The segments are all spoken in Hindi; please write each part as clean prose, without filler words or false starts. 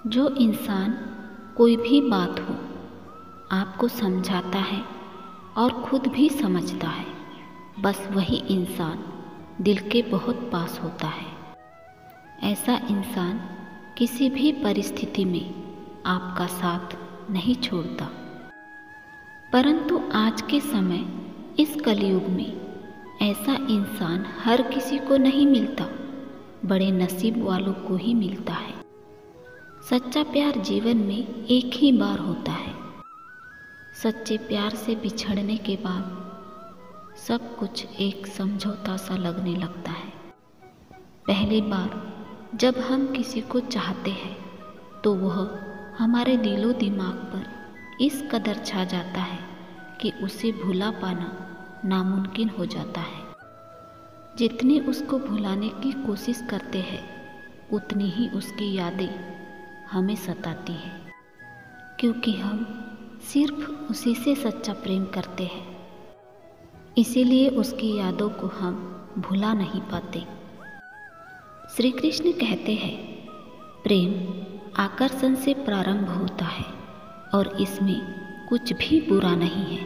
जो इंसान कोई भी बात हो आपको समझाता है और खुद भी समझता है, बस वही इंसान दिल के बहुत पास होता है। ऐसा इंसान किसी भी परिस्थिति में आपका साथ नहीं छोड़ता। परंतु आज के समय इस कलयुग में ऐसा इंसान हर किसी को नहीं मिलता, बड़े नसीब वालों को ही मिलता है। सच्चा प्यार जीवन में एक ही बार होता है। सच्चे प्यार से बिछड़ने के बाद सब कुछ एक समझौता सा लगने लगता है। पहली बार जब हम किसी को चाहते हैं तो वह हमारे दिलो दिमाग पर इस कदर छा जाता है कि उसे भुला पाना नामुमकिन हो जाता है। जितनी उसको भुलाने की कोशिश करते हैं उतनी ही उसकी यादें हमें सताती हैं, क्योंकि हम सिर्फ उसी से सच्चा प्रेम करते हैं। इसीलिए उसकी यादों को हम भुला नहीं पाते। श्री कृष्ण कहते हैं, प्रेम आकर्षण से प्रारंभ होता है और इसमें कुछ भी बुरा नहीं है।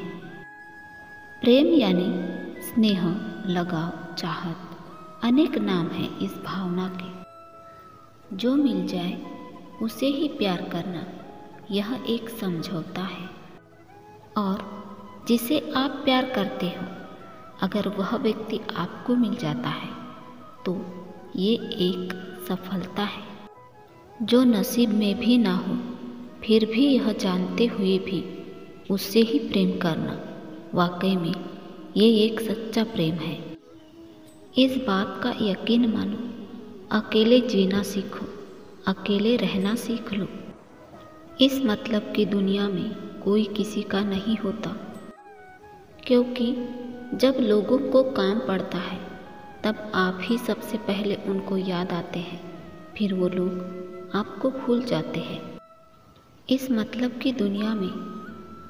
प्रेम यानी स्नेह, लगाव, चाहत, अनेक नाम हैं इस भावना के। जो मिल जाए उसे ही प्यार करना, यह एक समझौता है। और जिसे आप प्यार करते हो, अगर वह व्यक्ति आपको मिल जाता है तो ये एक सफलता है। जो नसीब में भी ना हो फिर भी यह जानते हुए भी उससे ही प्रेम करना, वाकई में ये एक सच्चा प्रेम है। इस बात का यकीन मानो, अकेले जीना सीखो, अकेले रहना सीख लो। इस मतलब की दुनिया में कोई किसी का नहीं होता, क्योंकि जब लोगों को काम पड़ता है तब आप ही सबसे पहले उनको याद आते हैं, फिर वो लोग आपको भूल जाते हैं। इस मतलब की दुनिया में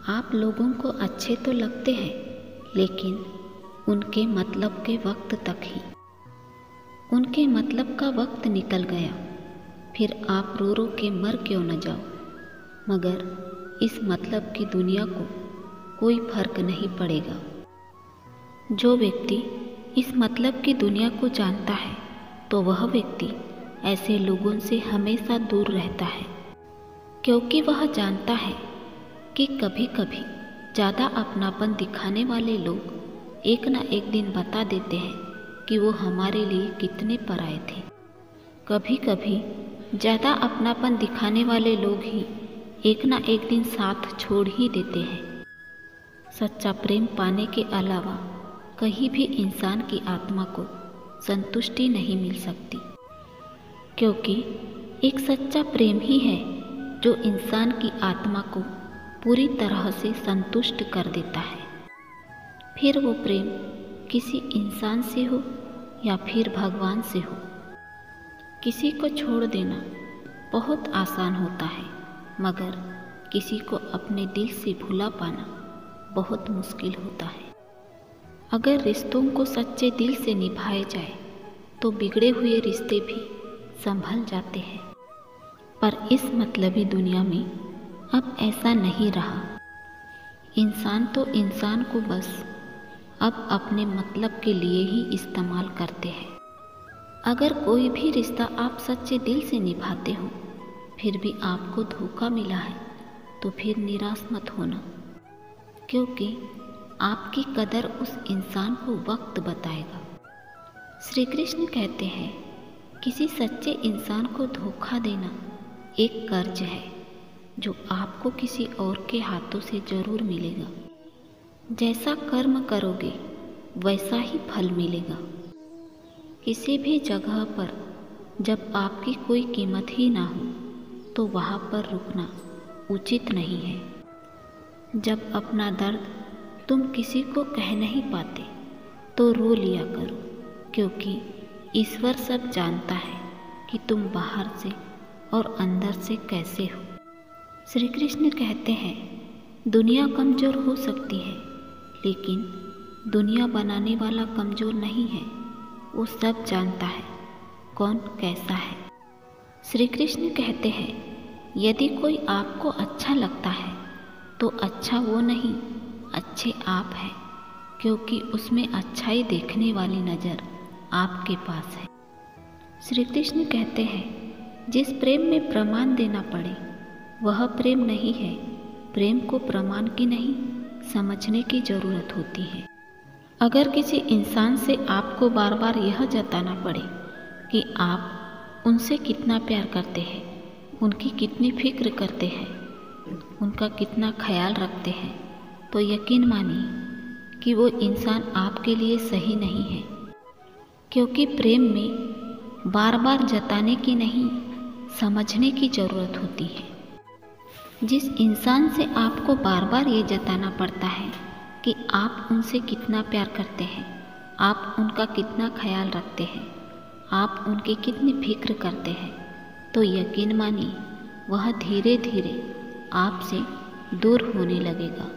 आप लोगों को अच्छे तो लगते हैं, लेकिन उनके मतलब के वक्त तक ही। उनके मतलब का वक्त निकल गया, फिर आप रो रो के मर क्यों न जाओ। मगर इस मतलब की दुनिया को कोई फर्क नहीं पड़ेगा। जो व्यक्ति इस मतलब की दुनिया को जानता है तो वह व्यक्ति ऐसे लोगों से हमेशा दूर रहता है, क्योंकि वह जानता है कि कभी कभी ज़्यादा अपनापन दिखाने वाले लोग एक ना एक दिन बता देते हैं कि वो हमारे लिए कितने पराये थे। कभी कभी ज़्यादा अपनापन दिखाने वाले लोग ही एक ना एक दिन साथ छोड़ ही देते हैं। सच्चा प्रेम पाने के अलावा कहीं भी इंसान की आत्मा को संतुष्टि नहीं मिल सकती, क्योंकि एक सच्चा प्रेम ही है जो इंसान की आत्मा को पूरी तरह से संतुष्ट कर देता है। फिर वो प्रेम किसी इंसान से हो या फिर भगवान से हो। किसी को छोड़ देना बहुत आसान होता है, मगर किसी को अपने दिल से भुला पाना बहुत मुश्किल होता है। अगर रिश्तों को सच्चे दिल से निभाए जाए तो बिगड़े हुए रिश्ते भी संभल जाते हैं। पर इस मतलबी दुनिया में अब ऐसा नहीं रहा। इंसान तो इंसान को बस अब अपने मतलब के लिए ही इस्तेमाल करते हैं। अगर कोई भी रिश्ता आप सच्चे दिल से निभाते हो फिर भी आपको धोखा मिला है तो फिर निराश मत होना, क्योंकि आपकी कदर उस इंसान को वक्त बताएगा। श्री कृष्ण कहते हैं, किसी सच्चे इंसान को धोखा देना एक कर्ज है जो आपको किसी और के हाथों से जरूर मिलेगा। जैसा कर्म करोगे वैसा ही फल मिलेगा। किसी भी जगह पर जब आपकी कोई कीमत ही ना हो तो वहाँ पर रुकना उचित नहीं है। जब अपना दर्द तुम किसी को कह नहीं पाते तो रो लिया करो, क्योंकि ईश्वर सब जानता है कि तुम बाहर से और अंदर से कैसे हो। श्री कृष्ण कहते हैं, दुनिया कमज़ोर हो सकती है लेकिन दुनिया बनाने वाला कमज़ोर नहीं है। वो सब जानता है कौन कैसा है। श्री कृष्ण कहते हैं, यदि कोई आपको अच्छा लगता है तो अच्छा वो नहीं, अच्छे आप हैं, क्योंकि उसमें अच्छाई देखने वाली नज़र आपके पास है। श्री कृष्ण कहते हैं, जिस प्रेम में प्रमाण देना पड़े वह प्रेम नहीं है। प्रेम को प्रमाण की नहीं, समझने की ज़रूरत होती है। अगर किसी इंसान से आपको बार बार यह जताना पड़े कि आप उनसे कितना प्यार करते हैं, उनकी कितनी फिक्र करते हैं, उनका कितना ख्याल रखते हैं, तो यकीन मानिए कि वो इंसान आपके लिए सही नहीं है। क्योंकि प्रेम में बार बार जताने की नहीं, समझने की ज़रूरत होती है। जिस इंसान से आपको बार बार ये जताना पड़ता है कि आप उनसे कितना प्यार करते हैं, आप उनका कितना ख्याल रखते हैं, आप उनकी कितनी फिक्र करते हैं, तो यकीन मानिए वह धीरे धीरे आपसे दूर होने लगेगा।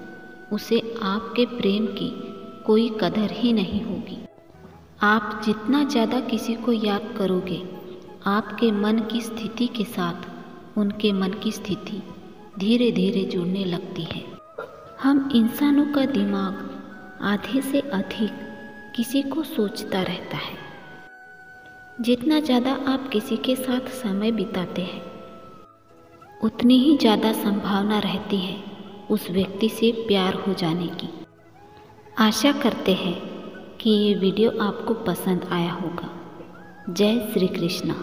उसे आपके प्रेम की कोई कदर ही नहीं होगी। आप जितना ज़्यादा किसी को याद करोगे, आपके मन की स्थिति के साथ उनके मन की स्थिति धीरे धीरे जुड़ने लगती है। हम इंसानों का दिमाग आधे से अधिक किसी को सोचता रहता है। जितना ज़्यादा आप किसी के साथ समय बिताते हैं, उतनी ही ज़्यादा संभावना रहती है उस व्यक्ति से प्यार हो जाने की। आशा करते हैं कि ये वीडियो आपको पसंद आया होगा। जय श्री कृष्णा।